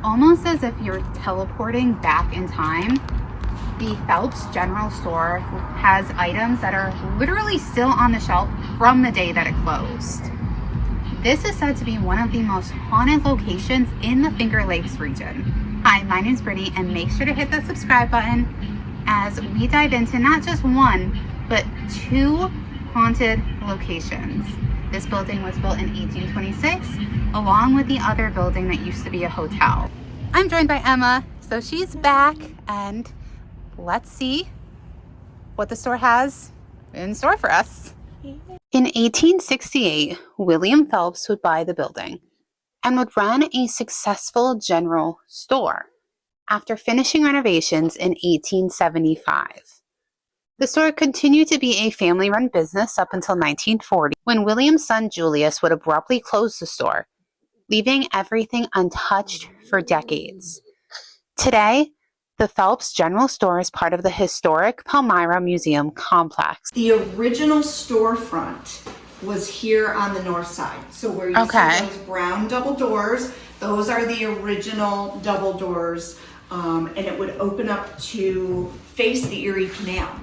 almost as if you're teleporting back in time. The Phelps General Store has items that are literally still on the shelf from the day that it closed. This is said to be one of the most haunted locations in the Finger Lakes region. Hi, my name's Brittany, and make sure to hit the subscribe button as we dive into not just one, but two haunted locations. This building was built in 1826, along with the other building that used to be a hotel. I'm joined by Emma, so she's back, and let's see what the store has in store for us. In 1868, William Phelps would buy the building and would run a successful general store after finishing renovations in 1875. The store continued to be a family-run business up until 1940, when William's son Julius would abruptly close the store, leaving everything untouched for decades. Today, the Phelps General Store is part of the historic Palmyra Museum complex. The original storefront was here on the north side. So where you see those brown double doors, those are the original double doors, and it would open up to face the Erie Canal.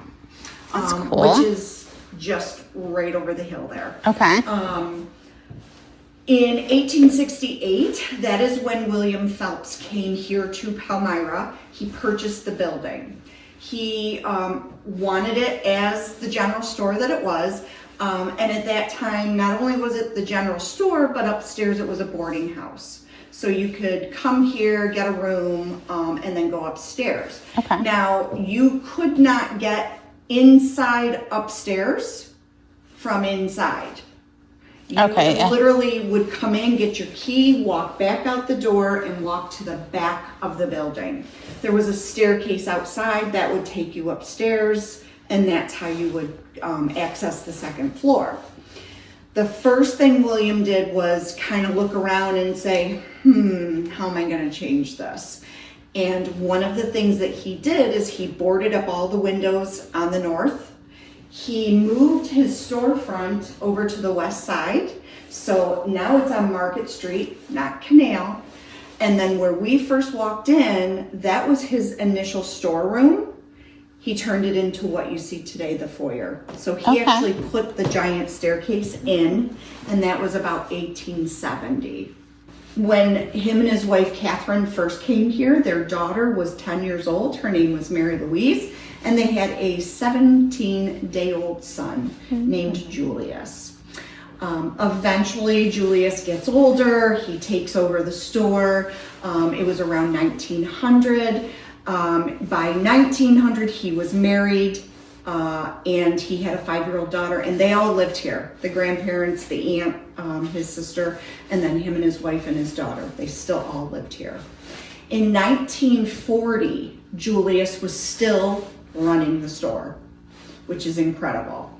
That's cool. Which is just right over the hill there. Okay. In 1868, that is when William Phelps came here to Palmyra. He purchased the building. He wanted it as the general store that it was. And at that time, not only was it the general store, but upstairs it was a boarding house. So you could come here, get a room, and then go upstairs. Okay. Now, you could not get inside upstairs from inside. You literally would come in, get your key, walk back out the door, and walk to the back of the building. There was a staircase outside that would take you upstairs, and that's how you would access the second floor. The first thing William did was kind of look around and say, how am I going to change this? And one of the things that he did is he boarded up all the windows on the north. He moved his storefront over to the west side. So now it's on Market Street, not Canal. And then where we first walked in, that was his initial storeroom. He turned it into what you see today, the foyer. So he actually put the giant staircase in, and that was about 1870. When him and his wife, Catherine, first came here, their daughter was 10 years old. Her name was Mary Louise, and they had a 17-day-old son named Julius. Eventually, Julius gets older. He takes over the store. It was around 1900. By 1900, he was married, and he had a 5-year-old daughter, and they all lived here. The grandparents, the aunt, his sister, and then him and his wife and his daughter. They still all lived here. In 1940, Julius was still running the store, which is incredible.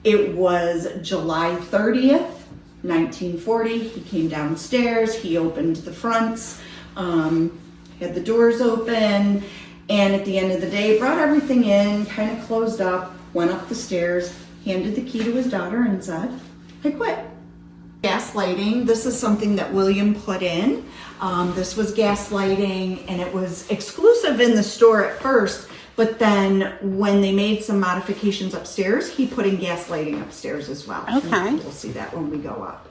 It was July 30th, 1940. He came downstairs, he opened the fronts, had the doors open, and at the end of the day, brought everything in, kind of closed up, went up the stairs, handed the key to his daughter and said, I quit. Gaslighting, this is something that William put in. This was gaslighting, and it was exclusive in the store at first, but then when they made some modifications upstairs, he put in gaslighting upstairs as well. Okay. We'll see that when we go up.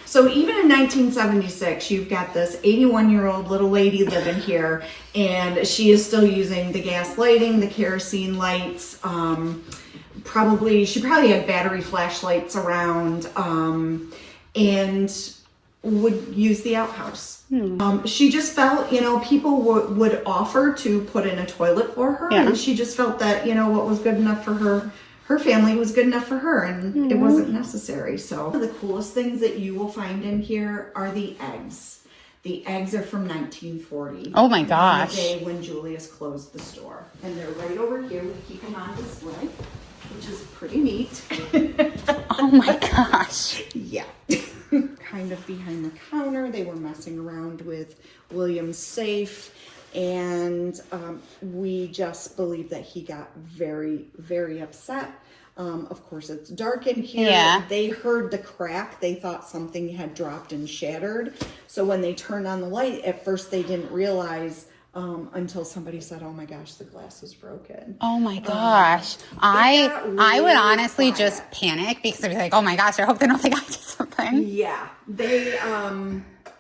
So even in 1976, you've got this 81-year-old little lady living here, and she is still using the gas lighting, the kerosene lights. She probably had battery flashlights around, and would use the outhouse. She just felt, people would offer to put in a toilet for her, and she just felt that, what was good enough for her family was good enough for her, and it wasn't necessary. So the coolest things that you will find in here are the eggs. The eggs are from 1940. Oh my gosh. The day when Julius closed the store. And they're right over here. We keep them on display, which is pretty neat. Oh my gosh. Yeah. Kind of behind the counter, they were messing around with William's safe, and we just believe that he got very, very upset Of course, it's dark in here. Yeah. They heard the crack. They thought something had dropped and shattered. So when they turned on the light, at first they didn't realize until somebody said, "Oh my gosh, the glass is broken." Oh my gosh. I would honestly just panic because I'd be like, oh my gosh, I hope they don't think I did something. Yeah. They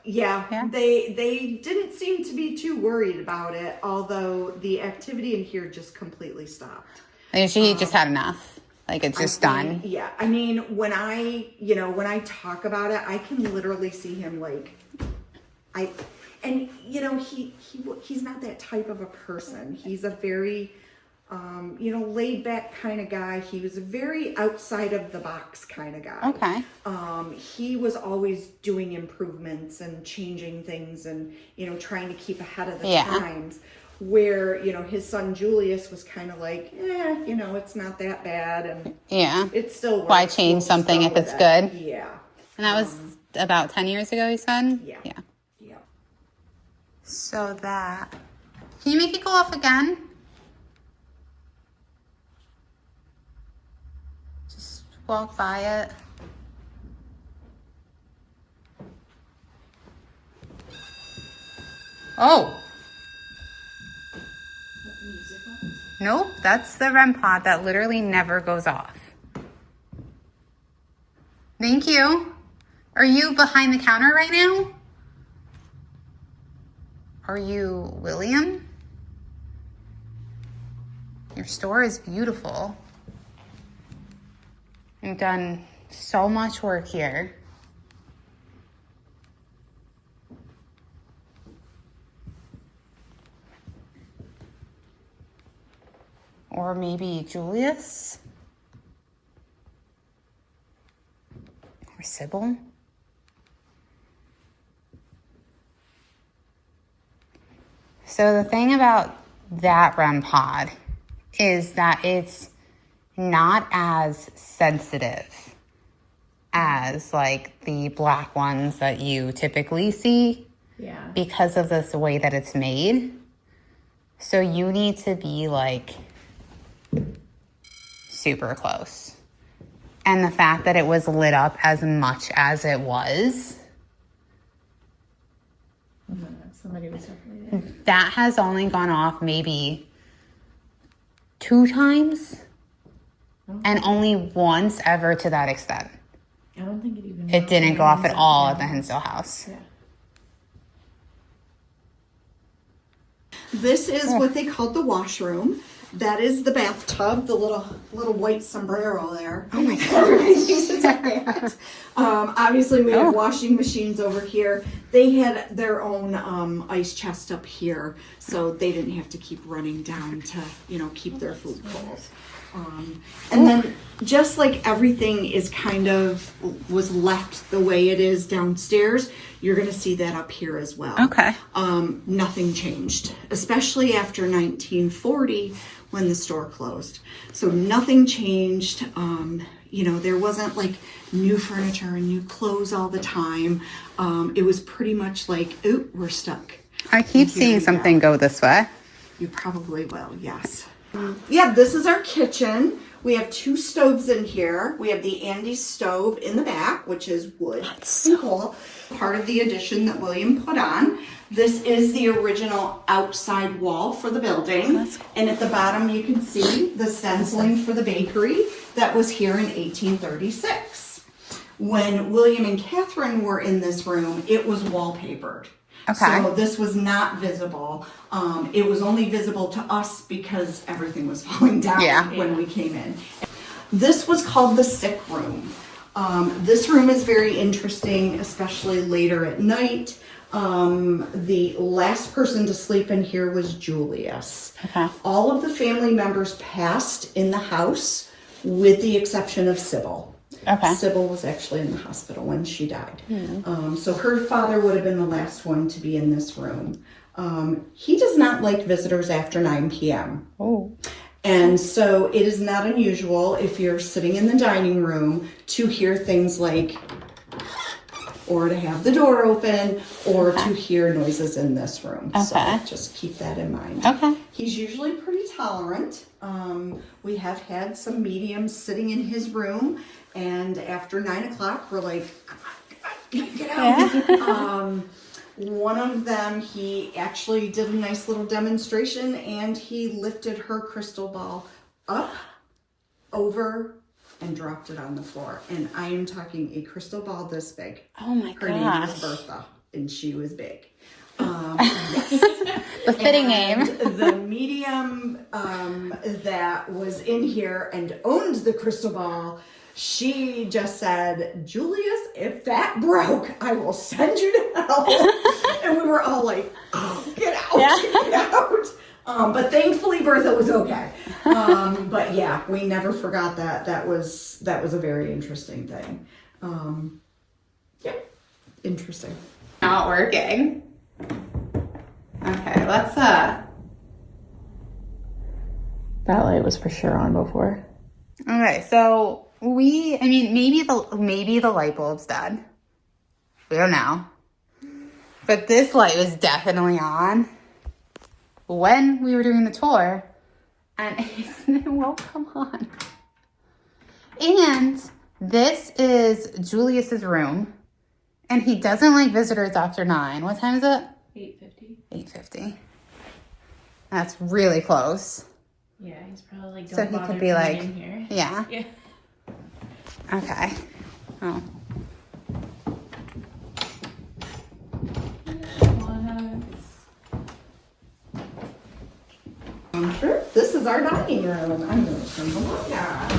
they didn't seem to be too worried about it, although the activity in here just completely stopped. Like she just had enough. Like it's just done. Yeah. I mean, when I talk about it, I can literally see him he's not that type of a person. He's a very, laid back kind of guy. He was a very outside of the box kind of guy. Okay. He was always doing improvements and changing things and, trying to keep ahead of the times. Where, his son Julius was kind of like, it's not that bad. And it still works. Why change something if it's good? Yeah. And that was about 10 years ago, you said? Yeah. Yeah. So that, can you make it go off again? Just walk by it. Oh. Nope, that's the REM pod that literally never goes off. Thank you. Are you behind the counter right now? Are you William? Your store is beautiful. You've done so much work here. Or maybe Julius? Or Sybil? So the thing about that REM pod is that it's not as sensitive as like the black ones that you typically see. Yeah. Because of this way that it's made. So you need to be like super close. And the fact that it was lit up as much as it was. Somebody was definitely there. That has only gone off maybe 2 times. And only once ever to that extent. I don't think it even... It didn't go off at all at the Hinsdale house. Yeah. This is what they called the washroom. That is the bathtub, the little white sombrero there. Oh my God. Obviously, we have washing machines over here. They had their own ice chest up here, so they didn't have to keep running down to, keep their food cold. And then just like everything is was left the way it is downstairs, you're going to see that up here as well. Okay. Nothing changed, especially after 1940 when the store closed. So nothing changed. There wasn't like new furniture and new clothes all the time. It was pretty much like, oh, we're stuck. I keep seeing something go this way. You probably will, yes. Yeah, this is our kitchen. We have 2 stoves in here. We have the Andes stove in the back, which is wood. That's so cool. Part of the addition that William put on. This is the original outside wall for the building. That's cool. And at the bottom you can see the stenciling for the bakery that was here in 1836. When William and Catherine were in this room, it was wallpapered. Okay. So this was not visible. It was only visible to us because everything was falling down when we came in. This was called the sick room. This room is very interesting, especially later at night. The last person to sleep in here was Julius. Okay. All of the family members passed in the house with the exception of Sybil. Okay. Sybil was actually in the hospital when she died. So her father would have been the last one to be in this room. He does not like visitors after 9 p.m. Oh. And so it is not unusual if you're sitting in the dining room to hear things like or to have the door open, or to hear noises in this room. Okay. So just keep that in mind. Okay. He's usually pretty tolerant. We have had some mediums sitting in his room, and after 9 o'clock, we're like, come on, get out. Yeah. One of them, he actually did a nice little demonstration, and he lifted her crystal ball up, over, and dropped it on the floor. And I am talking a crystal ball this big. Oh my Her gosh. name was Bertha, and she was big. Yes. The fitting name. The medium that was in here and owned the crystal ball, she just said, Julius, if that broke, I will send you to hell. And we were all like, oh, get out, get out. But thankfully Bertha was okay. But yeah, we never forgot that. That was a very interesting thing. Yeah, interesting. Not working. Okay, let's That light was for sure on before. Okay, so maybe the light bulb's dead. We don't know. But this light was definitely on when we were doing the tour, and it won't come on. And this is Julius's room, and he doesn't like visitors after 9. What time is it? 8:50. 8:50. That's really close. Yeah, he's probably like, So don't he bother could be coming like, in here. yeah. Yeah. Okay. Oh. Sure. This is our dining room. I'm going to turn the light on.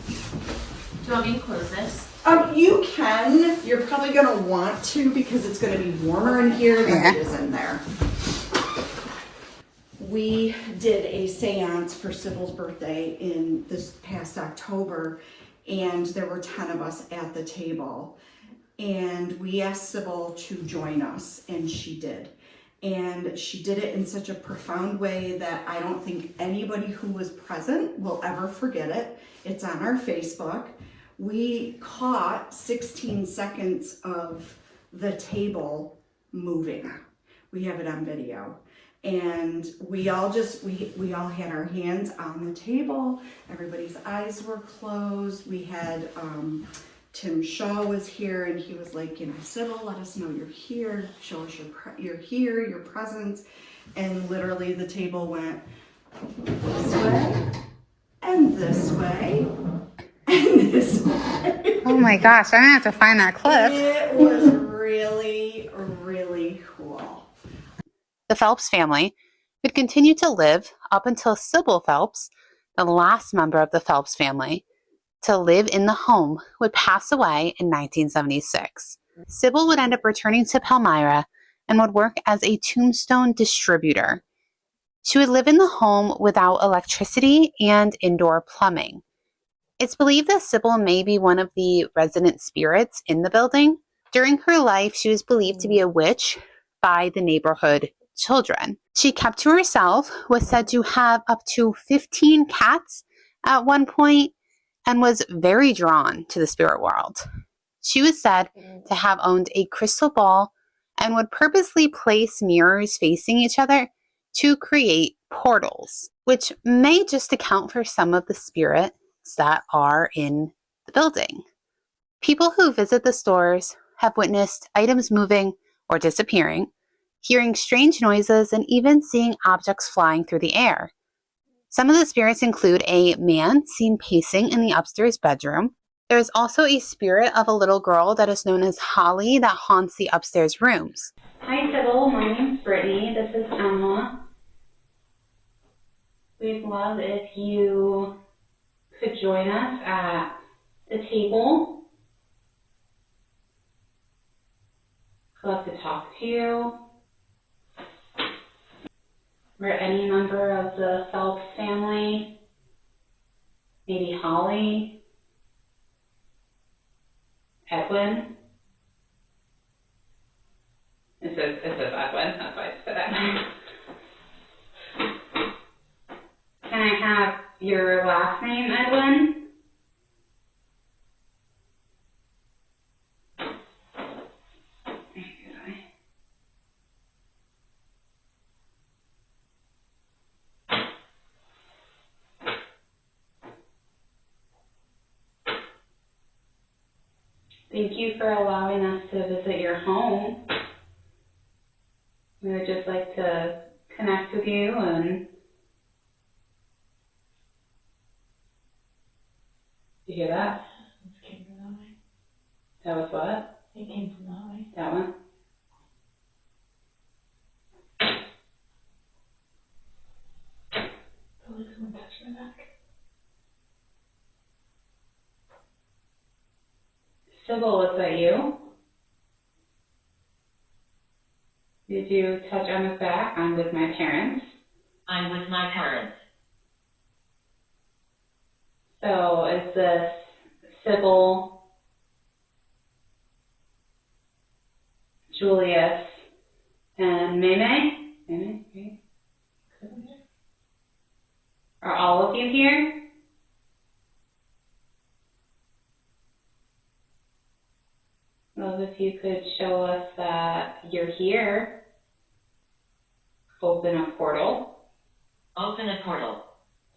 Do you want me to close this? You can. You're probably going to want to because it's going to be warmer in here than it is in there. We did a seance for Sybil's birthday in this past October, and there were 10 of us at the table. And we asked Sybil to join us, and she did. And she did it in such a profound way that I don't think anybody who was present will ever forget it. It's on our Facebook. We caught 16 seconds of the table moving. We have it on video. And we all had our hands on the table. Everybody's eyes were closed. We had, Tim Shaw was here, and he was like, Sybil, let us know you're here. Show us you're here, your presence. And literally the table went this way, and this way, and this way. Oh my gosh, I'm gonna have to find that clip. It was really, really cool. The Phelps family would continue to live up until Sybil Phelps, the last member of the Phelps family to live in the home, would pass away in 1976. Sybil would end up returning to Palmyra and would work as a tombstone distributor. She would live in the home without electricity and indoor plumbing. It's believed that Sybil may be one of the resident spirits in the building. During her life, she was believed to be a witch by the neighborhood children. She kept to herself, was said to have up to 15 cats at one point, and was very drawn to the spirit world. She was said to have owned a crystal ball and would purposely place mirrors facing each other to create portals, which may just account for some of the spirits that are in the building. People who visit the stores have witnessed items moving or disappearing, hearing strange noises, and even seeing objects flying through the air. Some of the spirits include a man seen pacing in the upstairs bedroom. There is also a spirit of a little girl that is known as Holly that haunts the upstairs rooms. Hi, Sybil. My name's Brittany. This is Emma. We'd love if you could join us at the table. I'd love to talk to you. Or any member of the Phelps family. Maybe Holly. Edwin. It says Edwin. That's why I said Edwin. Can I have your last name, Edwin? Thank you for allowing us to visit your home. We would just like to connect with you and... Did you hear that? It came from that way. That was what? It came from that way. That one? Felt like someone touched my back. Sybil, was that you? Did you touch Emma's back? I'm with my parents. I'm with my parents. So is this Sybil, Julius, and Meme? Meme, right? Are all of you here? Well, if you could show us that you're here, open a portal. Open a portal.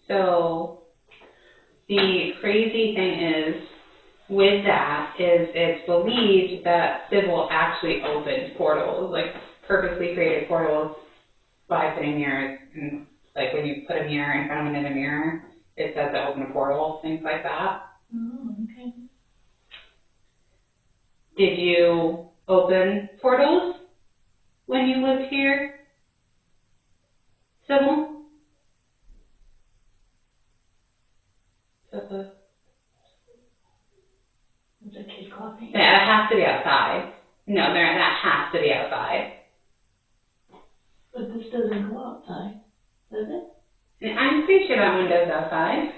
So the crazy thing is, with that, is it's believed that Sybil actually opened portals, like purposely created portals by putting mirrors, and like when you put a mirror in front of another mirror, it says to open a portal, things like that. Oh, okay. Did you open portals when you lived here, Sybil? Is a kid coughing? Yeah, it has to be outside. No, that has to be outside. But this doesn't go outside, does it? And I'm pretty sure that window's outside,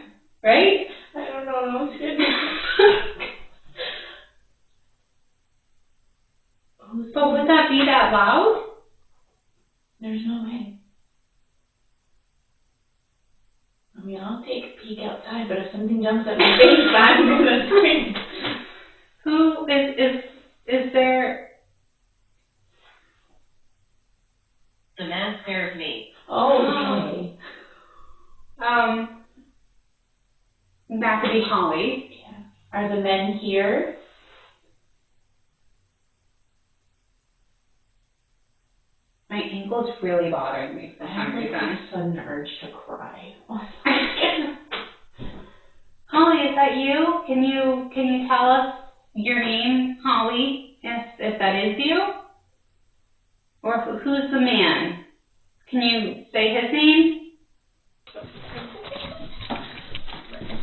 right? I don't know. I'm kidding. But would that be that loud? There's no way. I mean, I'll take a peek outside, but if something jumps at my face, I'm gonna scream. Who is there? The man scares me. Oh, okay. That could be Holly. Yeah. Are the men here? My ankle's really bothering me for I some have like reason. a sudden urge to cry. Holly, is that you? Can you tell us your name, Holly, if that is you? Or who's the man? Can you say his name?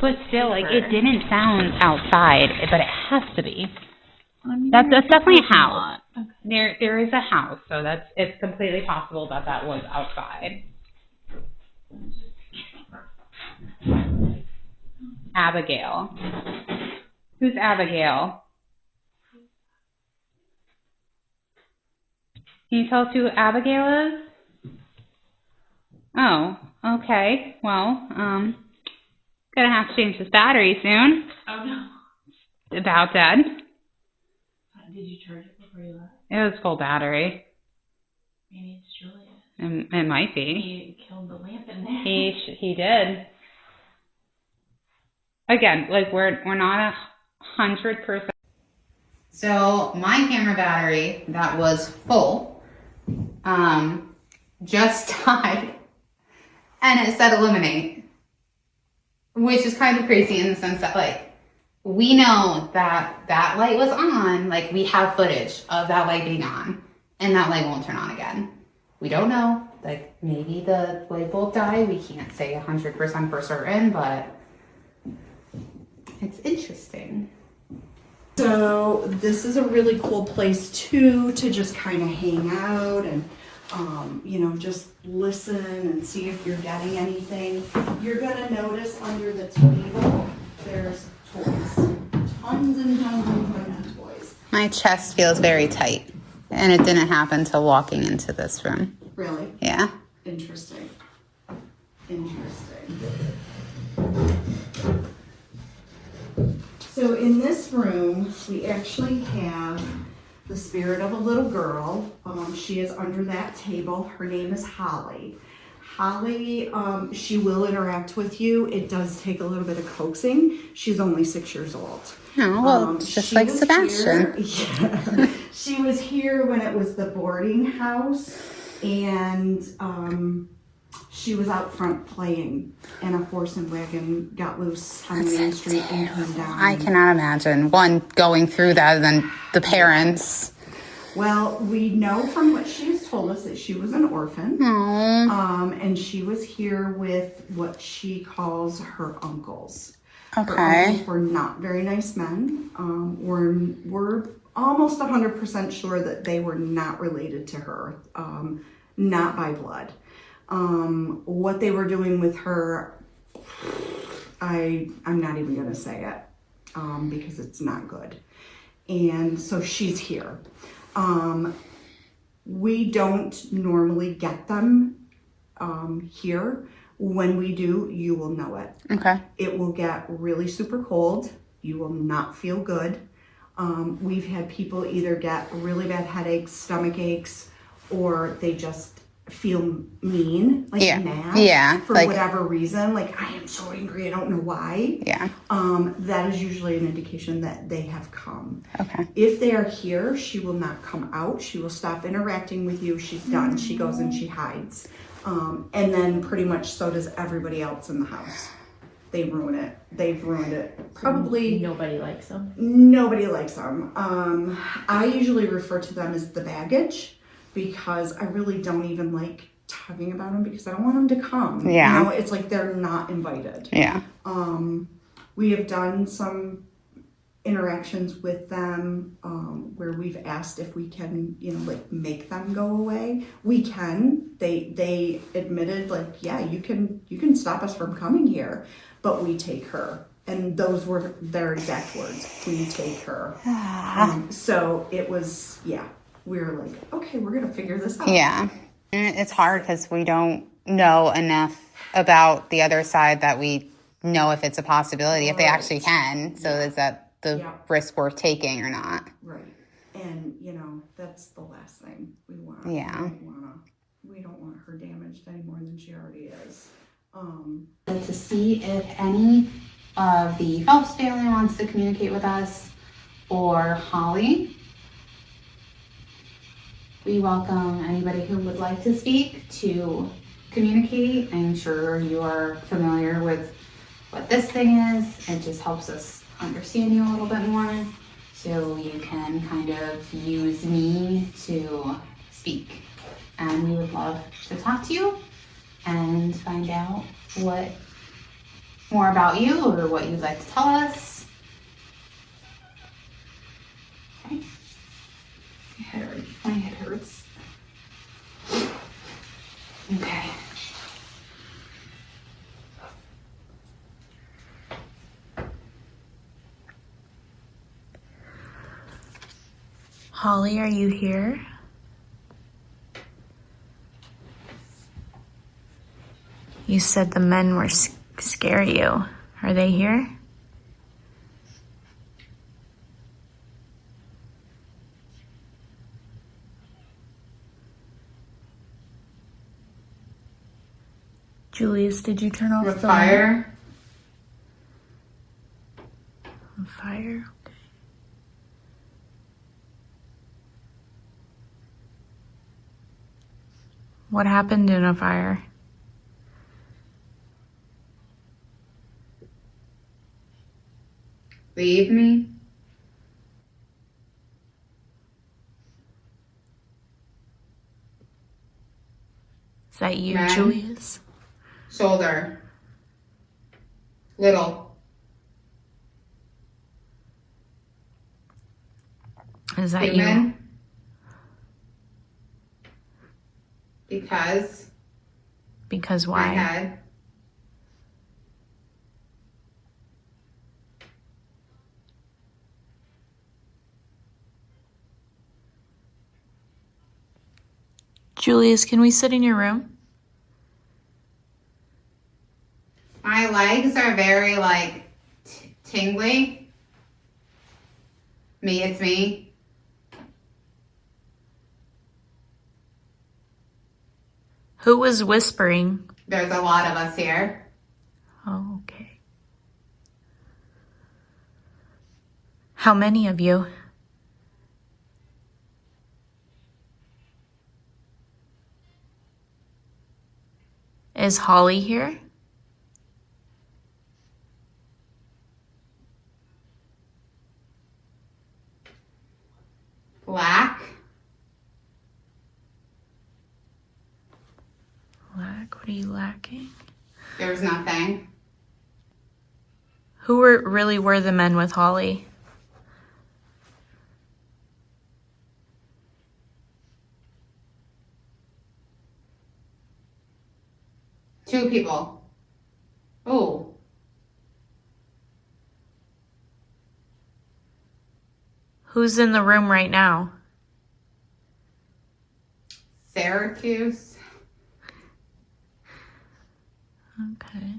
But still, like, it didn't sound outside, but it has to be. That's definitely a house. Okay. There is a house, so it's completely possible that was outside. Abigail. Who's Abigail? Can you tell us who Abigail is? Oh, okay. Well, gonna have to change this battery soon. Oh no. About dead. Did you charge it before you left? It was full battery. Maybe it's Julius. It might be. He killed the lamp in there. He did. Again, like we're not 100%. So my camera battery that was full, just died, and it said eliminate, which is kind of crazy in the sense that like we know that light was on, like we have footage of that light being on, and that light won't turn on again. We don't know, like maybe the light bulb died. We can't say 100% for certain, but it's interesting. So this is a really cool place too to just kind of hang out and just listen and see if you're getting anything. You're gonna notice under the table there's toys, tons and tons and tons of toys. My chest feels very tight, and it didn't happen till walking into this room. Really Yeah. interesting. So in this room, we actually have the spirit of a little girl. She is under that table. Her name is Holly. Holly, she will interact with you. It does take a little bit of coaxing. She's only 6 years old. Oh, well, it's just like Sebastian. Yeah, she was here when it was the boarding house, and she was out front playing, and a horse and wagon got loose on Main Street and came down. I cannot imagine one going through that and then the parents. Well, we know from what she's told us that she was an orphan. And she was here with what she calls her uncles. Okay. Her uncles were not very nice men. We're almost 100% sure that they were not related to her, not by blood. What they were doing with her, I'm not even going to say it, because it's not good. And so she's here. We don't normally get them here. When we do, you will know it. Okay. It will get really super cold. You will not feel good. We've had people either get really bad headaches, stomach aches, or they just feel mean, like mad, for whatever reason. Like, I am so angry, I don't know why. Yeah. That is usually an indication that they have come. Okay. If they are here, she will not come out. She will stop interacting with you. She's done. She goes and she hides. And then pretty much so does everybody else in the house. They ruin it. They've ruined it. Probably Nobody likes them. nobody likes them. I usually refer to them as the baggage, because I really don't even like talking about them, because I don't want them to come. Yeah. You know, it's like they're not invited. Yeah. We have done some interactions with them where we've asked if we can, like make them go away. We can. They admitted, like, yeah, you can stop us from coming here, but we take her. And those were their exact words. We take her. So it was, yeah. We were like, okay, we're going to figure this out. Yeah. And it's hard because we don't know enough about the other side that we know if it's a possibility, if they actually can. So is that the risk worth taking or not? Right. And, that's the last thing we want. Yeah. We don't want her damaged any more than she already is. To see if any of the Phelps family wants to communicate with us, or Holly. We welcome anybody who would like to speak to communicate. I'm sure you are familiar with what this thing is. It just helps us understand you a little bit more, so you can kind of use me to speak. And we would love to talk to you and find out more about you, or what you'd like to tell us. Okay. My head hurts. Okay. Holly, are you here? You said the men were scare you. Are they here? Julius, did you turn off With the fire. light? Fire? Okay. What happened in a fire? Leave me. Is that you, Men. Julius? Shoulder. Little. Is that you? Human. Because Because my why? head. Julius, can we sit in your room? My legs are very tingly. It's me. Who was whispering? There's a lot of us here. Oh, okay. How many of you? Is Holly here? Black. Lack? What are you lacking? There's nothing. Who really were the men with Holly? Two people. Oh. Who's in the room right now? Syracuse. Okay.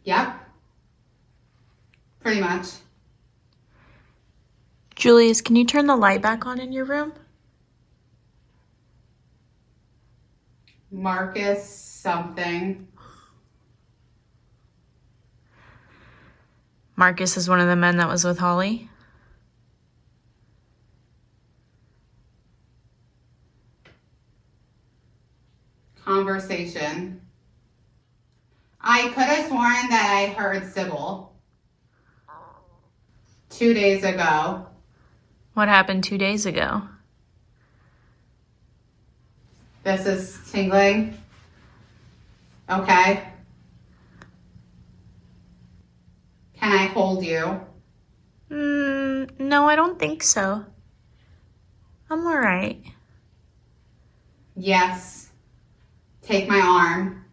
Yep. Pretty much. Julius, can you turn the light back on in your room? Marcus something. Marcus is one of the men that was with Holly. Conversation. I could have sworn that I heard Sybil 2 days ago. What happened 2 days ago? This is tingling. Okay. Can I hold you? No, I don't think so. I'm all right. Yes. Take my arm.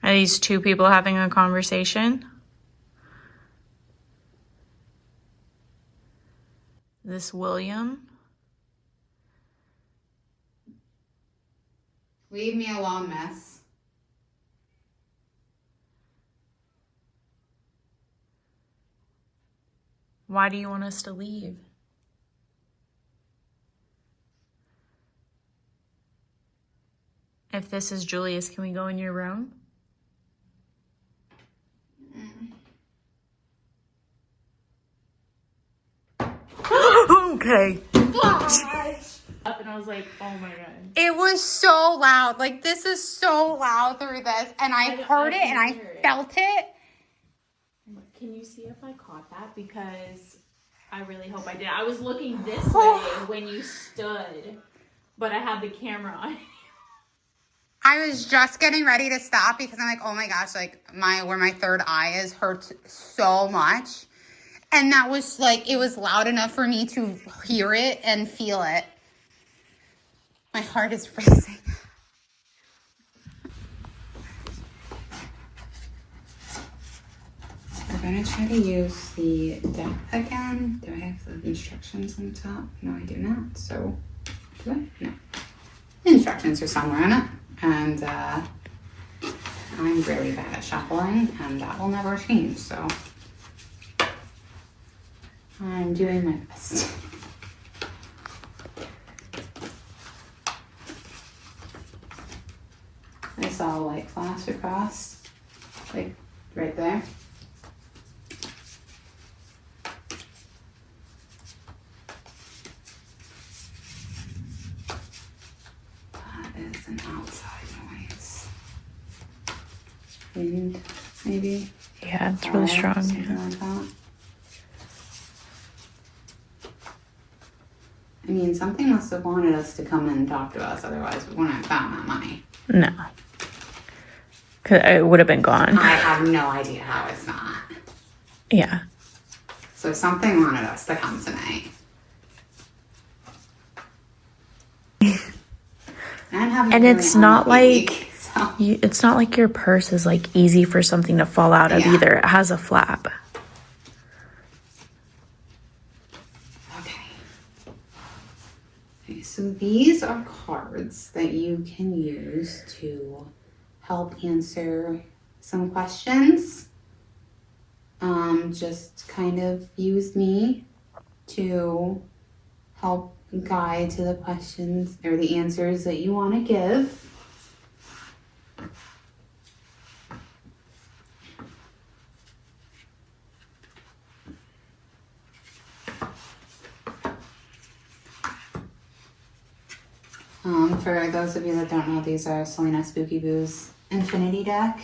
Are these two people having a conversation? This William? Leave me alone, miss. Why do you want us to leave? If this is Julius, can we go in your room? Okay. Up and I was like, oh my god. It was so loud. Like, this is so loud through this. And I heard it and I felt it. Can you see if I caught that? Because I really hope I did. I was looking this way when you stood, but I had the camera on. I was just getting ready to stop because I'm like, oh my gosh, like where my third eye is hurts so much. And that was like, it was loud enough for me to hear it and feel it. My heart is racing. We're gonna try to use the deck again. Do I have the instructions on the top? No, I do not. So, do I? No. The instructions are somewhere in it. And I'm really bad at shuffling, and that will never change. So, I'm doing my best. I saw a light flash across, like right there. That is an outside noise. Wind, maybe? Yeah, it's really strong. Something like that. I mean, something must have wanted us to come in and talk to us, otherwise we wouldn't have found that money. No. Because it would have been gone. I have no idea how it's not. Yeah. So something wanted us to come tonight. And it's not like so. it's not like your purse is like easy for something to fall out of either. It has a flap. Okay, so these are cards that you can use to help answer some questions. Just kind of use me to help guide to the questions or the answers that you want to give. For those of you that don't know, these are Selena Spooky Boo's Infinity deck.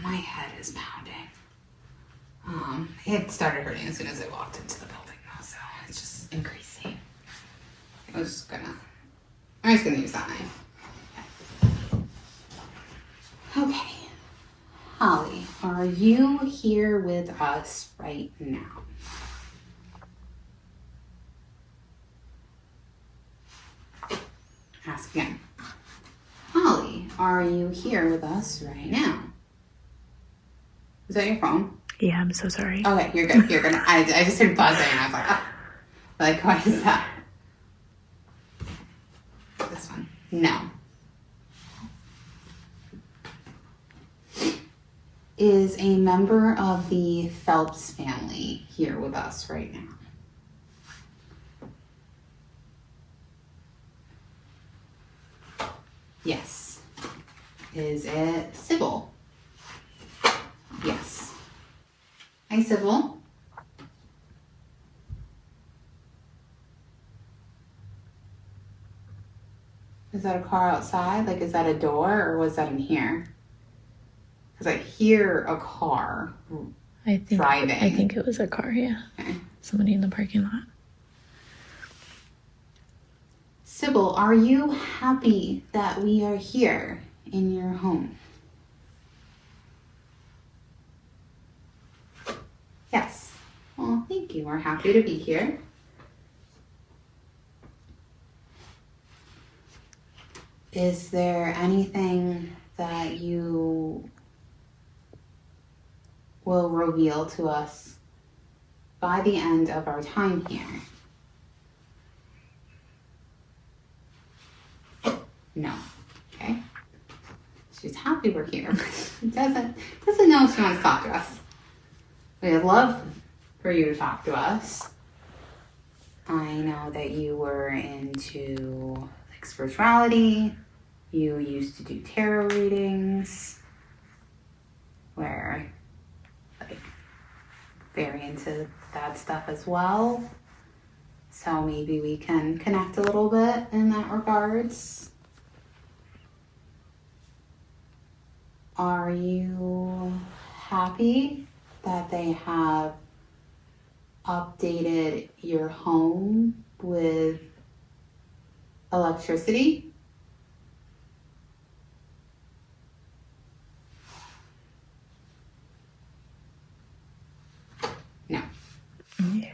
My head is pounding. It started hurting as soon as I walked into the building though, so it's just increasing. I'm just gonna use that knife. Okay. Holly, are you here with us right now? Ask again. Holly, are you here with us right now? Is that your phone? Yeah, I'm so sorry. Okay, you're good. You're gonna. I just heard buzzing and I was like, ah. Like, what is that? This one. No. Is a member of the Phelps family here with us right now? Yes. Is it Sybil? Yes. Hi, Sybil. Is that a car outside? Like, is that a door or was that in here? Because I hear a car driving. I think it was a car, yeah. Okay. Somebody in the parking lot. Sybil, are you happy that we are here in your home? Yes. Well, thank you. We're happy to be here. Is there anything that you will reveal to us by the end of our time here? No. Okay. She's happy we're here. doesn't know if she wants to talk to us. We'd love for you to talk to us. I know that you were into like spirituality. You used to do tarot readings. We're like very into that stuff as well. So maybe we can connect a little bit in that regards. Are you happy that they have updated your home with electricity? No. Yeah.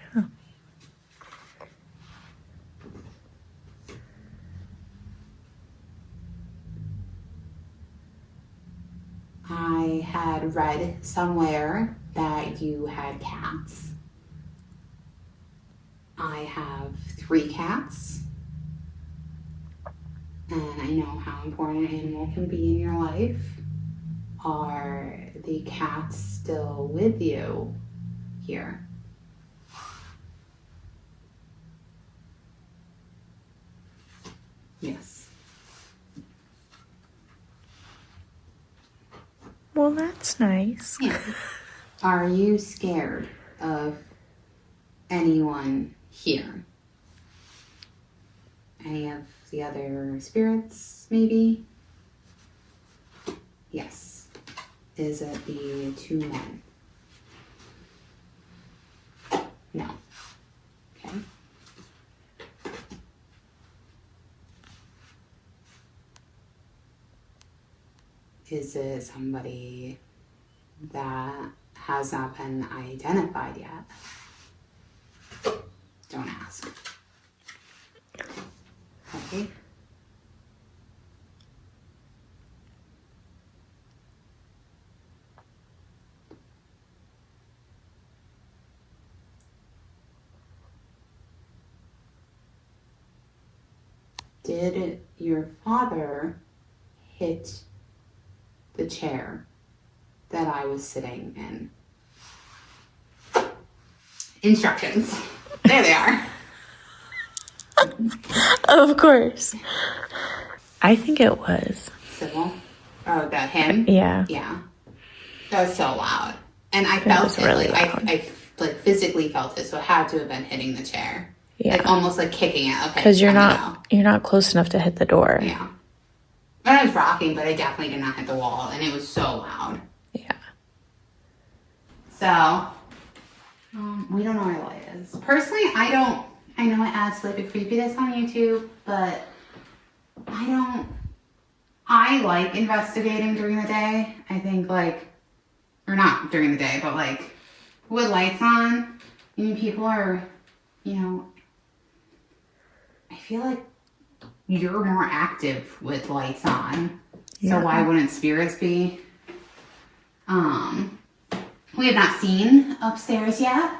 I had read somewhere that you had cats. I have 3 cats. And I know how important an animal can be in your life. Are the cats still with you here? Yes. Well, that's nice. Yeah. Are you scared of anyone here? Any of the other spirits, maybe? Yes. Is it the 2 men? No. Okay. Is it somebody that has not been identified yet? Don't ask. Okay. Did your father hit the chair that I was sitting in? instructions. There they are. Of course. I think it was. Sybil. Oh, that him? Yeah. Yeah. That was so loud. And I felt it. Really like, loud. I like physically felt it, so it had to have been hitting the chair. Yeah. Like almost like kicking it. Okay. Because you're not close enough to hit the door. Yeah. And I was rocking, but I definitely did not hit the wall, and it was so loud. Yeah. So, we don't know where the light is. Personally, I know it adds to like the creepiness on YouTube, but I like investigating during the day. I think or not during the day, but like with lights on, people are, I feel like you're more active with lights on. So why wouldn't spirits be? We have not seen upstairs yet.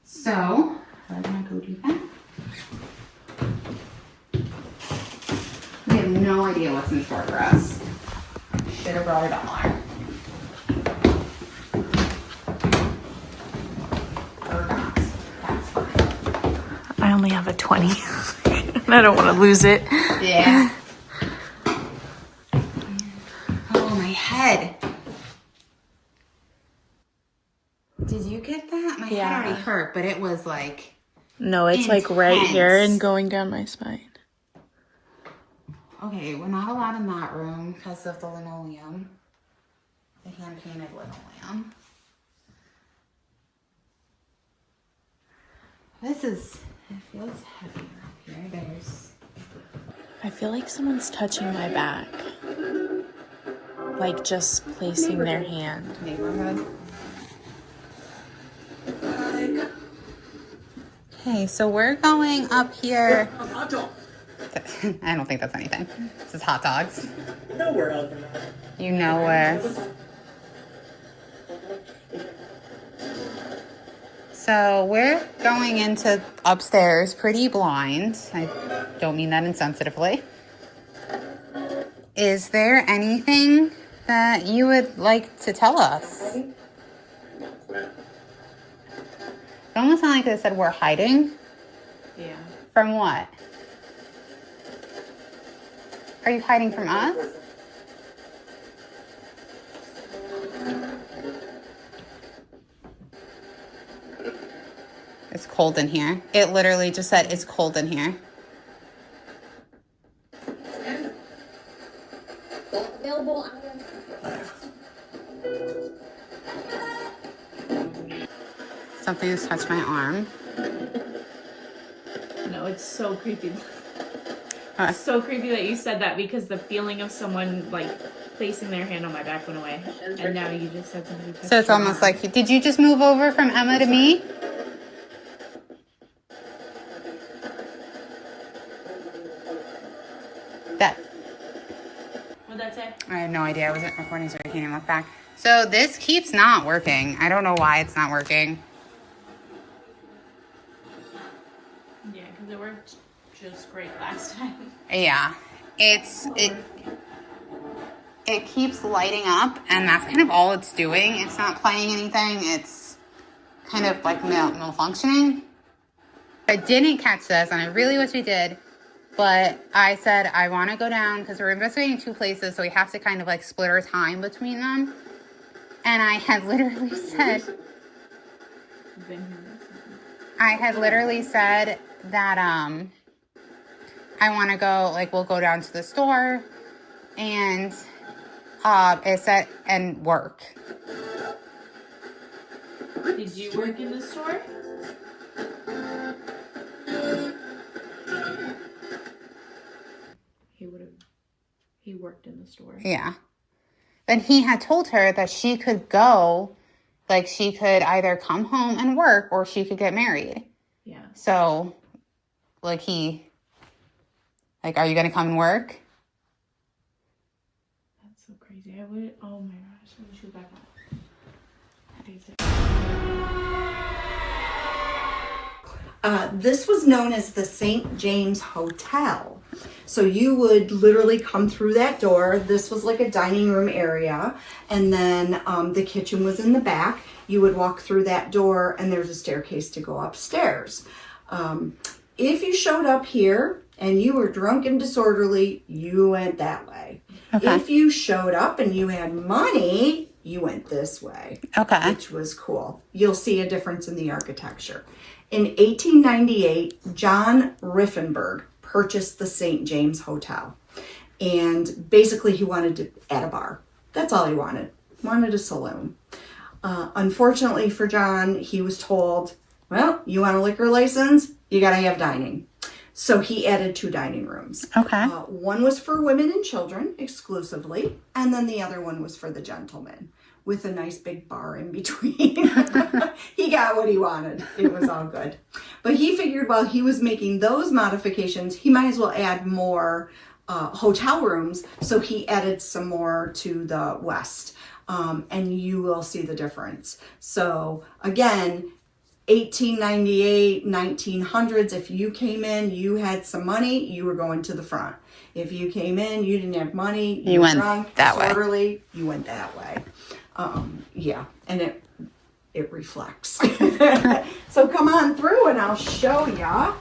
So we're gonna go do that. We have no idea what's in store for us. Should have brought $1. Or not. That's fine. I only have a 20. I don't want to lose it. Yeah. Oh, my head. Did you get that? My Yeah. head already hurt, but it was like... No, it's like right here intense. and going down my spine. Okay, we're not allowed in that room because of the linoleum. The hand-painted linoleum. It feels heavy up here. I feel like someone's touching my back. Like just placing their hand. Neighborhood. Okay, so we're going up here. I don't think that's anything. This is hot dogs. You know where. So we're going into upstairs pretty blind. I don't mean that insensitively. Is there anything that you would like to tell us? It almost sounded like they said we're hiding. Yeah. From what? Are you hiding from us? It's cold in here. It literally just said it's cold in here. Something has touched my arm. No, it's so creepy. Huh. It's so creepy that you said that because the feeling of someone like placing their hand on my back went away. And now you just said somebody touched So it's your almost arm. like, did you just move over from Emma to me? That. What'd that say? I have no idea. I wasn't recording, so I can't even look back. So this keeps not working. I don't know why it's not working. Yeah, because it worked just great last time. Yeah. It keeps lighting up, and that's kind of all it's doing. It's not playing anything. It's kind of like malfunctioning. I didn't catch this, and I really wish we did. But I said, I want to go down because we're investigating 2 places, so we have to kind of like split our time between them. And I had literally said, that I want to go, like, we'll go down to the store and it said, and work. Did you work in the store? He worked in the store. Yeah. Then he had told her that she could go, like she could either come home and work or she could get married. Yeah. So, like are you going to come and work? That's so crazy. Oh my gosh. Let me shoot back on. This was known as the St. James Hotel. So you would literally come through that door. This was like a dining room area. And then the kitchen was in the back. You would walk through that door and there's a staircase to go upstairs. If you showed up here and you were drunk and disorderly, you went that way. Okay. If you showed up and you had money, you went this way. Okay. Which was cool. You'll see a difference in the architecture. In 1898, John Riffenberg purchased the St. James Hotel. And basically he wanted to add a bar. That's all he wanted. Wanted a saloon. Unfortunately for John, he was told, well, you want a liquor license? You got to have dining. So he added 2 dining rooms. Okay. One was for women and children exclusively, and then the other one was for the gentlemen with a nice big bar in between. He got what he wanted. It was all good. But he figured while he was making those modifications, he might as well add more hotel rooms. So he added some more to the west. And you will see the difference. So again, 1898, 1900s, if you came in, you had some money, you were going to the front. If you came in, you didn't have money, you were went drunk, that way. disorderly, you went that way. Yeah, and it reflects. So come on through and I'll show ya.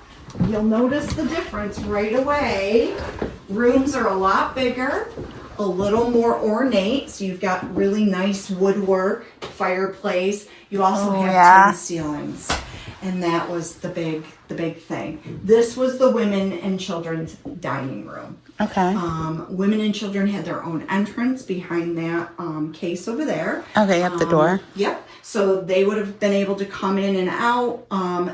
You'll notice the difference right away. Rooms are a lot bigger, a little more ornate. So you've got really nice woodwork, fireplace. You also have tin ceilings. And that was the big thing. This was the women and children's dining room. Okay. Women and children had their own entrance behind that case over there. Okay, up the door. Yep. So they would have been able to come in and out.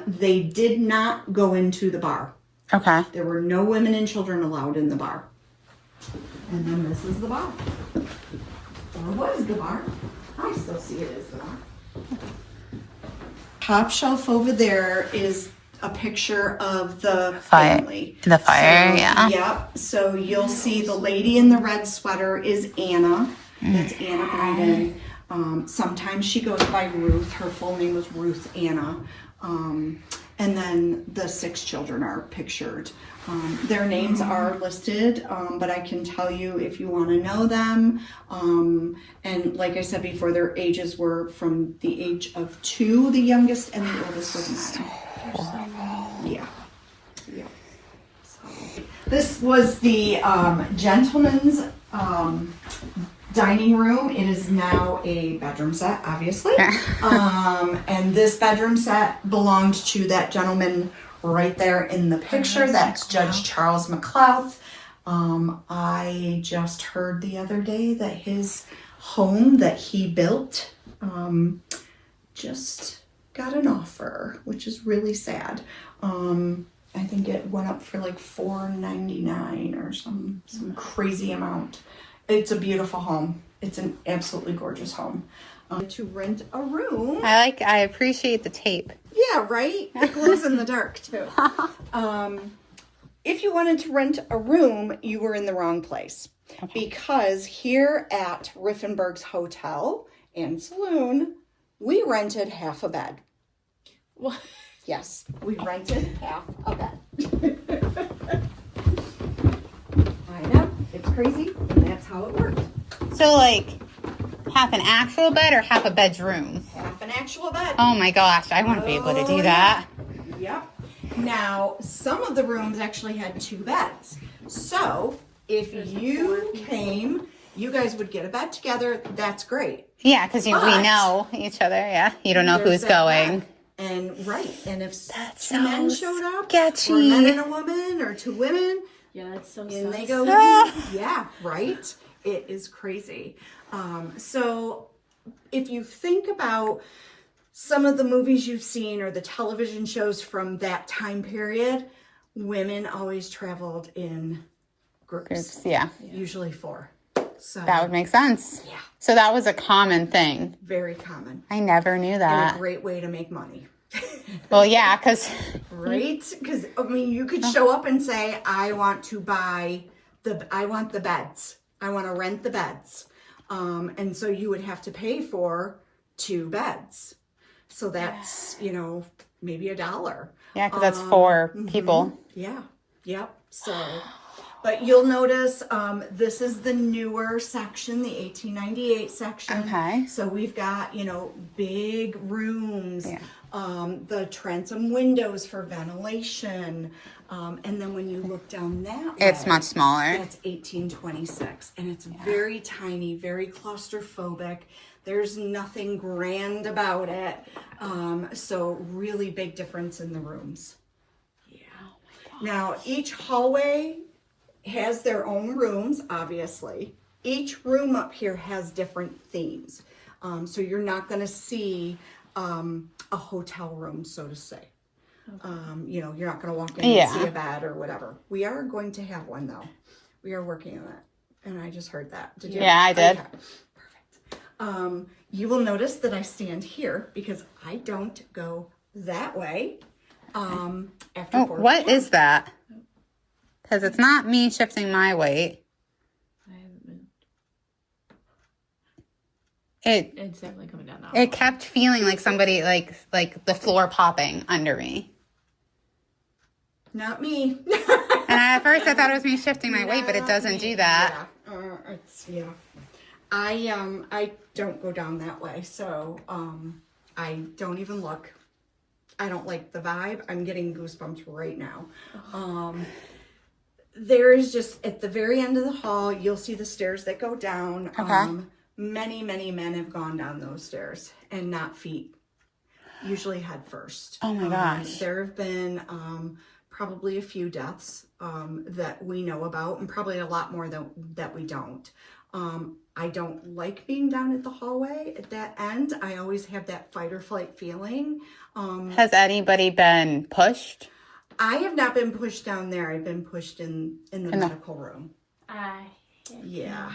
They did not go into the bar. Okay. There were no women and children allowed in the bar. And then this is the bar. Or was the bar. I still see it as the bar. Top shelf over there is a picture of the family. The fire, So, yeah. Yep. So you'll see the lady in the red sweater is Anna. That's Anna Bryden. Sometimes she goes by Ruth. Her full name was Ruth Anna. And then the 6 children are pictured. Their names are listed, but I can tell you if you want to know them. And like I said before, their ages were from the age of 2, the youngest, and the oldest was 9. Yeah. Yeah. So, this was the gentleman's dining room. It is now a bedroom set, obviously. And this bedroom set belonged to that gentleman right there in the picture. That's Judge Charles McLeod. I just heard the other day that his home that he built just got an offer, which is really sad. I think it went up for like $499 or some crazy amount. It's a beautiful home. It's an absolutely gorgeous home. To rent a room. I appreciate the tape. Yeah, right? It glows in the dark too. If you wanted to rent a room, you were in the wrong place. Because here at Riffenberg's Hotel and Saloon, we rented half a bed. What? Yes, we rented half a bed. I know, it's crazy, and that's how it worked. So like half an actual bed or half a bedroom? Half an actual bed. Oh my gosh, I wouldn't be able to do that. Yep. Now, some of the rooms actually had 2 beds. So, if you came, you guys would get a bed together. That's great. Yeah, because we But know each other. Yeah, you don't know There's who's that going. bed. And if That's 2 men so showed up, sketchy. or a man and a woman, or 2 women, Yeah, that's so and they sus. go, yeah, right? It is crazy. So if you think about some of the movies you've seen or the television shows from that time period, women always traveled in groups. Yeah, Usually 4. So that would make sense. Yeah. So that was a common thing. very common. I never knew And that. a great way to make money. Well, yeah, because Right? Because, I mean, you could show up and say, I want the beds. I want to rent the beds. And so you would have to pay for 2 beds. So that's, maybe $1. yeah, because that's 4 people. Yeah. Yep. So But you'll notice this is the newer section, the 1898 section. Okay. So we've got, you know, big rooms, Yeah. the transom windows for ventilation. And then when you look down that way, It's much smaller. That's 1826. And it's very tiny, very claustrophobic. There's nothing grand about it. So really big difference in the rooms. Yeah. Now, each hallway has their own rooms, obviously. Each room up here has different themes. So you're not going to see a hotel room, so to say. You know, you're not going to walk in and see a bed or whatever. We are going to have one, though. We are working on it. And I just heard that. Did you? Yeah, I did. Okay. Perfect. You will notice that I stand here because I don't go that way. After 4 What p.m. is that? Because it's not me shifting my weight. I haven't moved. It's definitely coming down now. It kept feeling like somebody, like the floor popping under me. Not me. And at first I thought it was me shifting my weight, but it doesn't do that. Yeah. I don't go down that way, so I don't even look. I don't like the vibe. I'm getting goosebumps right now. There is just at the very end of the hall, you'll see the stairs that go down. Okay. Many men have gone down those stairs, and not feet. Usually head first. Oh my gosh. There have been probably a few deaths that we know about, and probably a lot more that we don't. I don't like being down at the hallway at that end. I always have that fight or flight feeling. Has anybody been pushed? I have not been pushed down there. I've been pushed in the medical room. Yeah.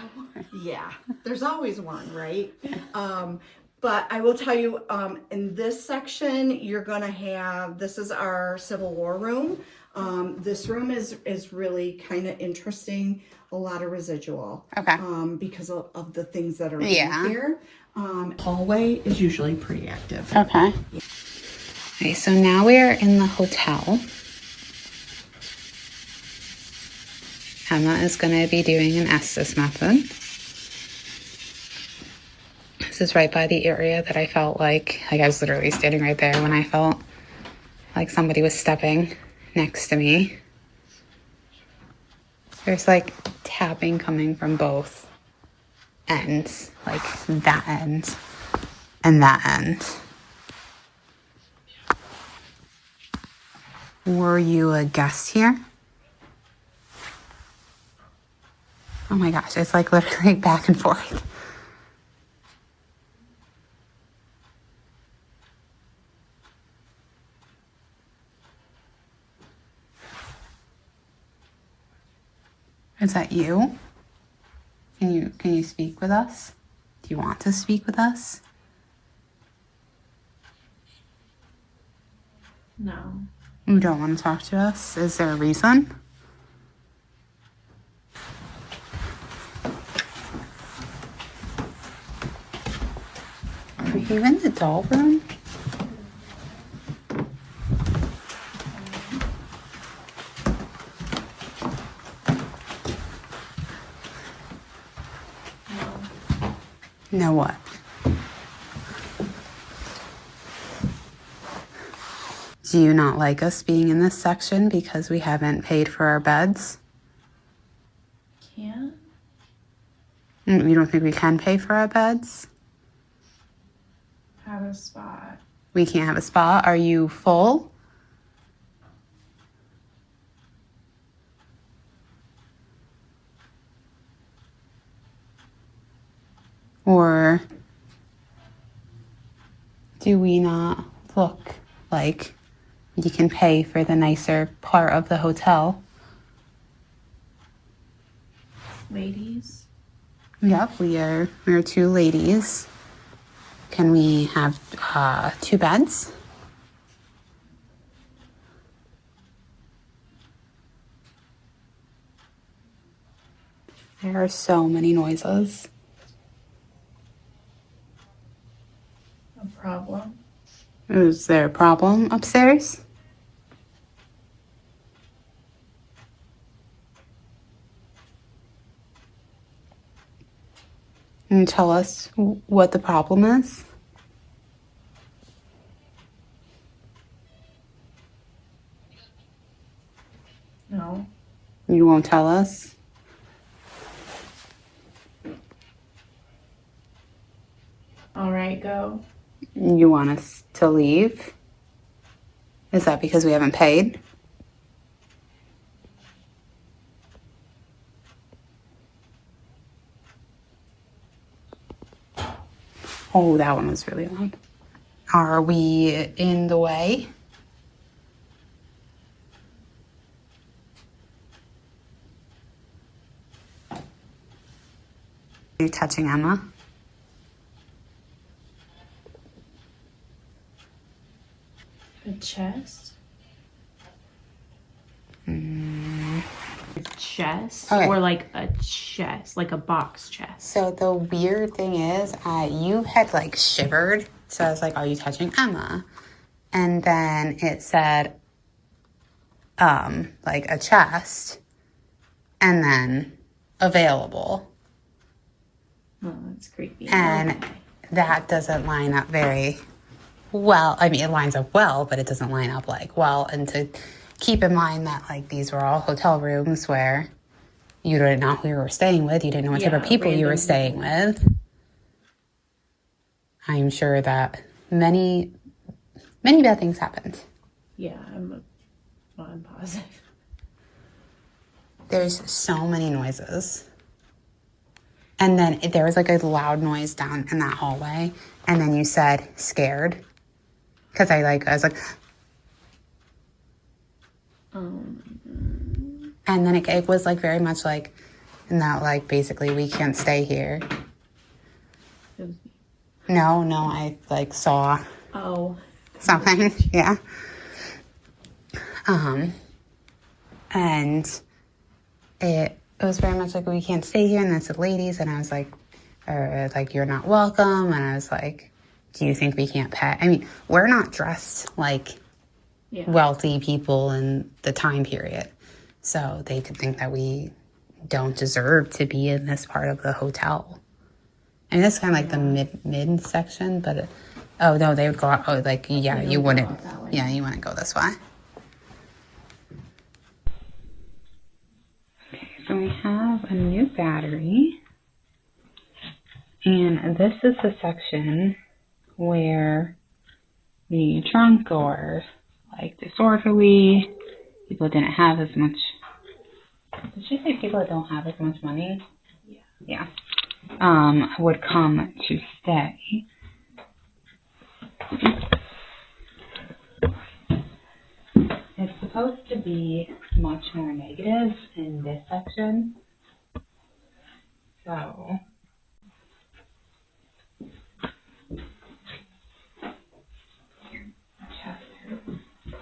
There's always one, right? But I will tell you, in this section, you're gonna have, this is our Civil War room. This room is really kind of interesting. A lot of residual. Okay. Because of the things that are in Yeah. here. Hallway is usually pretty active. Okay. Okay, so now we are in the hotel. Emma is going to be doing an Estes method. This is right by the area that I felt like I was literally standing right there when I felt like somebody was stepping next to me. There's like tapping coming from both ends, like that end and that end. Were you a guest here? Oh my gosh, it's like literally back and forth. Is that you? Can you speak with us? Do you want to speak with us? No. You don't want to talk to us? Is there a reason? Are you in the doll room? No what? Do you not like us being in this section because we haven't paid for our beds? Can't? You don't think we can pay for our beds? Have a spot. We can't have a spot. Are you full? Or do we not look like you can pay for the nicer part of the hotel? Ladies? Yep, we're two ladies. Can we have 2 beds? There are so many noises. A problem? Is there a problem upstairs? Can you tell us what the problem is? No. You won't tell us? All right, go. You want us to leave? Is that because we haven't paid? Oh, that one was really loud. Are we in the way? Are you touching Emma? A chest? Chest? Okay. Or like a chest, like a box chest? So the weird thing is, you had like shivered. So I was like, are you touching Emma? And then it said, like a chest. And then available. Oh, that's creepy. And Okay. that doesn't line up very well. I mean, it lines up well, but it doesn't line up like well. And to keep in mind that like these were all hotel rooms where you didn't know who you were staying with. You didn't know what type of people you were random staying with. I'm sure that many bad things happened. Yeah, I'm positive. There's so many noises. And then there was like a loud noise down in that hallway. And then you said scared. Because I was like, and then it was like very much like, and that like basically we can't stay here. No, I like saw something. Yeah. And it was very much like we can't stay here, and that's the ladies, and I was like, you're not welcome, and I was like, do you think we can't pay? I mean, we're not dressed like wealthy people in the time period, so they could think that we don't deserve to be in this part of the hotel. I mean, that's kind of like the mid section, but oh no, they would go out. Oh, like you wouldn't. Yeah, you wouldn't go this way. Okay, so we have a new battery, and this is the section where the drunk or like disorderly people didn't have as much. Did she say people that don't have as much money? Yeah. Would come to stay. It's supposed to be much more negative in this section. So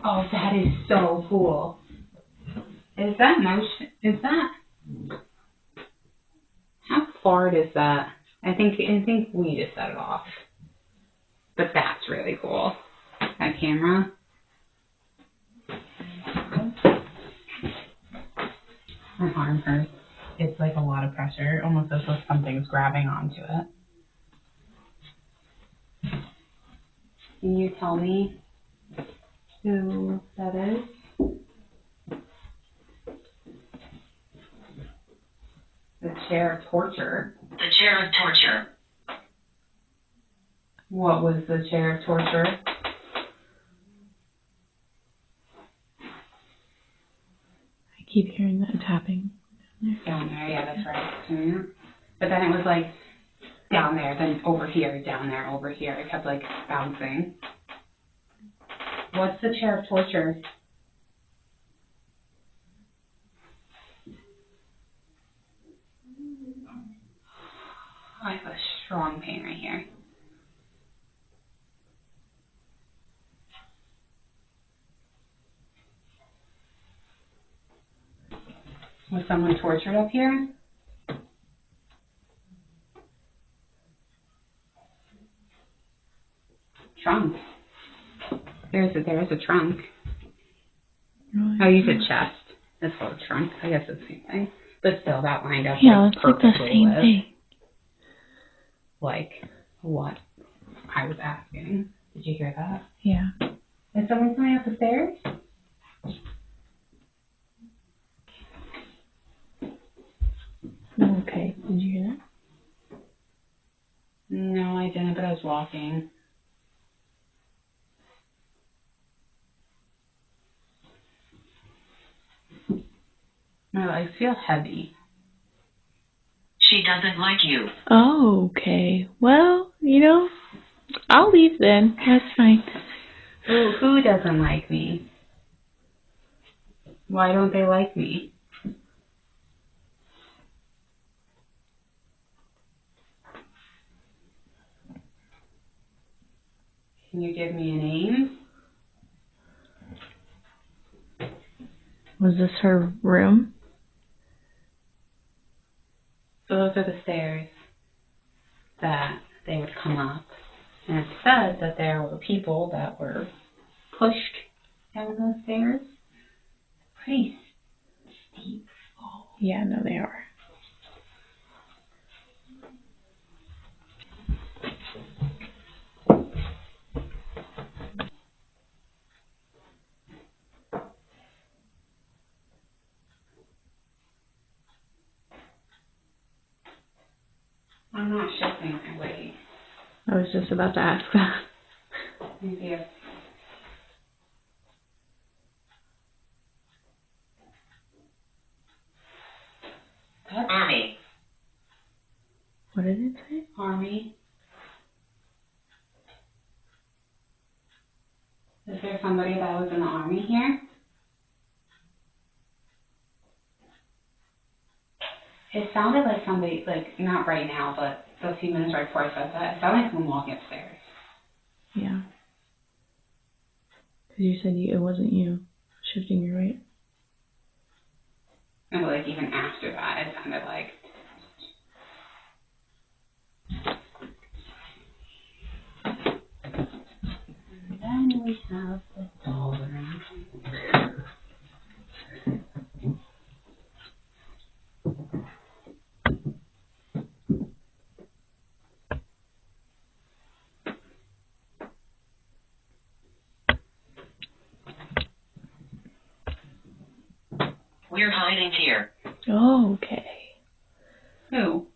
oh, that is so cool. Is that motion? Is that? How far does that? I think we just set it off. But that's really cool. That camera. My arm hurts. It's like a lot of pressure. Almost as if something's grabbing onto it. Can you tell me who that is? The chair of torture. The chair of torture. What was the chair of torture? I keep hearing that tapping. Down there, yeah, that's right. Mm-hmm. But then it was like down there, then over here, down there, over here. It kept like bouncing. What's the chair of torture? I have a strong pain right here. Was someone tortured up here? Trunk. There is a trunk. Oh, you said chest. That's called trunk. I guess it's the same thing. But still, that lined up Yeah, like it's like the perfectly same with. thing. like what I was asking. Did you hear that? Yeah. Is someone coming up the stairs? Okay. Did you hear that? No, I didn't, but I was walking. My legs feel heavy. She doesn't like you. Oh, okay. Well, I'll leave then. That's fine. Who doesn't like me? Why don't they like me? Can you give me a name? Was this her room? So those are the stairs that they would come up. And it said that there were people that were pushed down those stairs. Pretty steep fall. Yeah, no, they are. I'm not shifting my weight. I was just about to ask that. Maybe if that's Army. What did it say? Army. Is there somebody that was in the army here? It sounded like somebody, like, not right now, but a few minutes right before I said that, it sounded like someone walking upstairs. Yeah. Because you said it wasn't you shifting your weight. And, like, even after that, it sounded like... And then we have the doll room. We're hiding here. Oh, okay. Who?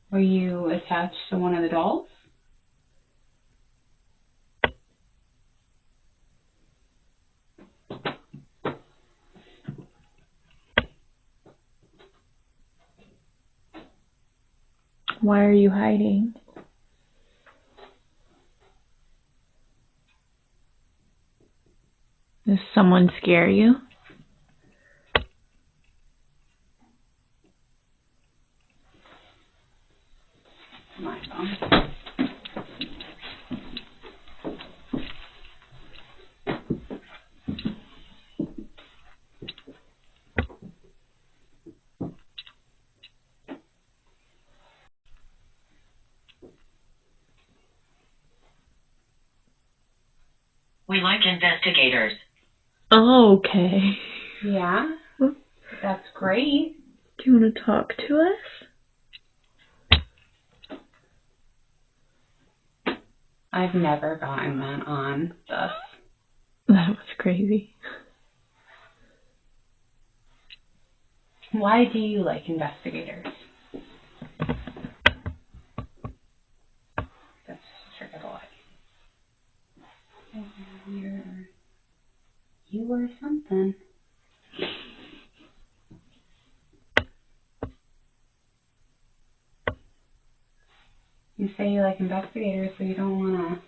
Were you attached to one of the dolls? Why are you hiding? Does someone scare you? My phone. We like investigators. Oh, okay. Yeah? That's great. Do you want to talk to us? I've never gotten that on this. That was crazy. Why do you like investigators? That's triggered a lot. You were something. You say you like investigators, but you don't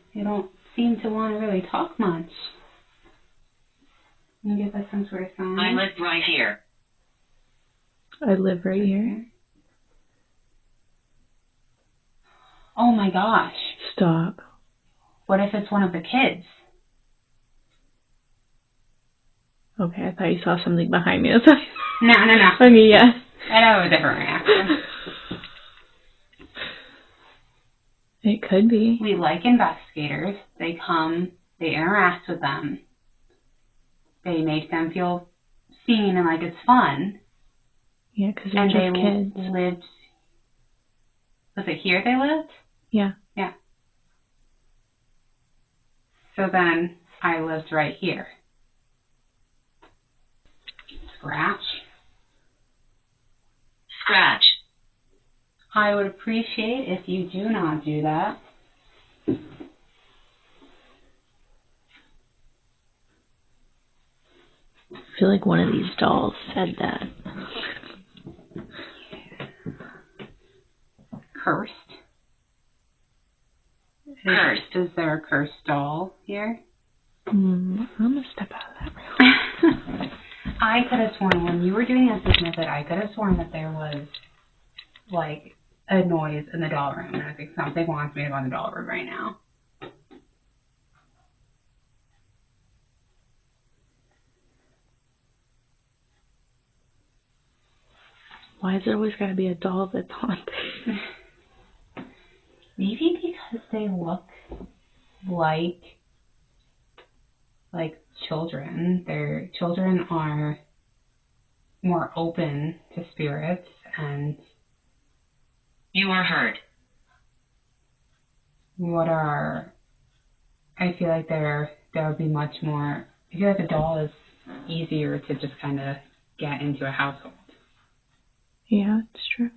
seem to want to really talk much. Can you give us some sort of sign? I live right here. I live right here. Oh my gosh. Stop. What if it's one of the kids? Okay, I thought you saw something behind me. That's why. No. Okay, yeah. I'd have a different reaction. It could be. We like investigators. They come, they interact with them. They make them feel seen and like it's fun. Yeah, because they're And just they kids. lived Was it here they lived? Yeah. Yeah. So then I lived right here. Scratch. Scratch. I would appreciate if you do not do that. I feel like one of these dolls said that. Cursed. Cursed. Is there a cursed doll here? I'm gonna step out of that room. I could have sworn when you were doing this method, I could have sworn that there was like a noise in the doll room. And I was like, something wants me to go in the doll room right now. Why is it always gotta be a doll that's haunted? Maybe because they look like children. Their children are more open to spirits, and You are heard. I feel like there would be much more. I feel like a doll is easier to just kind of get into a household. Yeah, it's true.